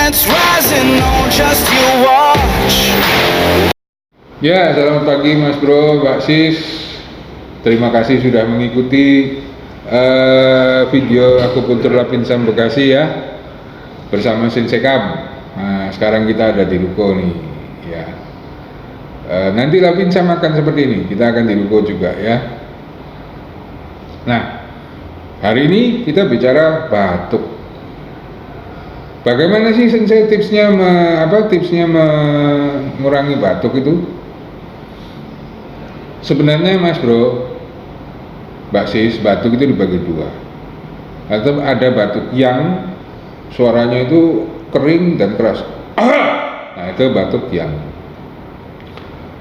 that's rising, oh just you watch. Ya, selamat pagi Mas Bro, Mbak Sis. Terima kasih sudah mengikuti video akupuntur Lapinsam Bekasi ya, bersama Sinsekam. Nah, sekarang kita ada di ruko nih ya. Nanti Lapinsam akan seperti ini, kita akan di ruko juga ya. Nah, hari ini kita bicara batuk. Bagaimana sih Sensei tipsnya mengurangi batuk itu? Sebenarnya Mas Bro, Mbak Sis, batuk itu dibagi dua. Atau ada batuk yang suaranya itu kering dan keras. Nah, itu batuk yang.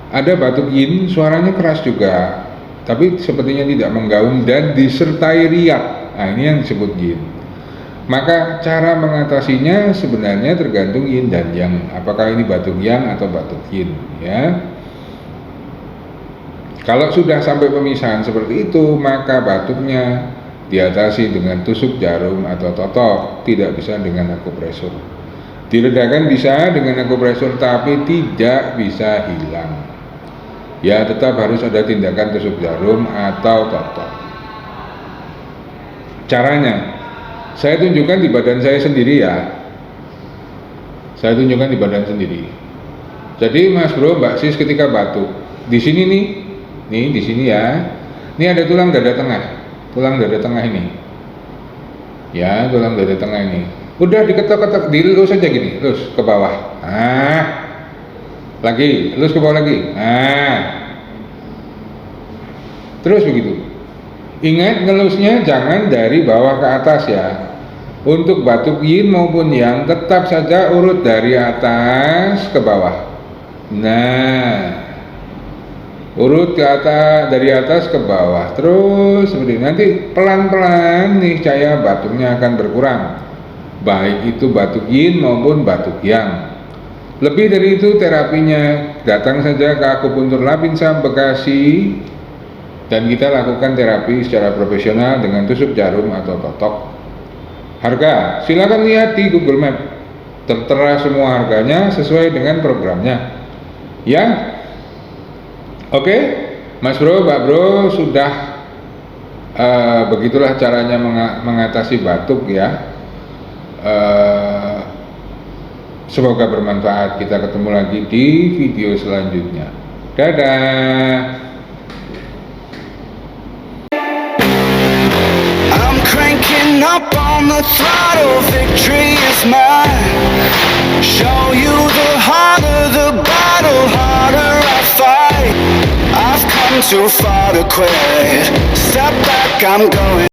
Ada batuk yin, suaranya keras juga, tapi sepertinya tidak menggaung dan disertai riak. Nah, ini yang disebut yin. Maka cara mengatasinya sebenarnya tergantung yin dan yang. Apakah ini batuk yang atau batuk yin ya. Kalau sudah sampai pemisahan seperti itu, maka batuknya diatasi dengan tusuk jarum atau totok, tidak bisa dengan akupresur. Diredakan bisa dengan akupresur, tapi tidak bisa hilang. Ya, tetap harus ada tindakan tusuk jarum atau totok. Caranya, saya tunjukkan di badan saya sendiri ya. Saya tunjukkan di badan sendiri. Jadi Mas Bro, Mbak Sis ketika batuk, di sini nih di sini ya. Ini ada tulang dada tengah. Tulang dada tengah ini. Ya, tulang dada tengah ini. Udah diketok-ketok, dilus aja gini, lus ke bawah. Nah. Lagi, lus ke bawah lagi. Nah. Terus begitu. Ingat ngelusnya jangan dari bawah ke atas ya. Untuk batuk yin maupun yang tetap saja urut dari atas ke bawah. Nah, urut ke atas, dari atas ke bawah, terus seperti ini. Nanti pelan-pelan nih cahaya batuknya akan berkurang, baik itu batuk yin maupun batuk yang. Lebih dari itu terapinya, datang saja ke akupuntur Lapinsam Bekasi dan kita lakukan terapi secara profesional dengan tusuk jarum atau totok. Harga silakan lihat di Google Map, tertera semua harganya sesuai dengan programnya ya. Oke, Mas Bro, Mbak Bro, sudah begitulah caranya mengatasi batuk ya. Semoga bermanfaat. Kita ketemu lagi di video selanjutnya. Dadah. I'm cranking up on the throttle, victory is mine. Show you the harder the battle, harder I fight. I've come too far to quit. Step back, I'm going.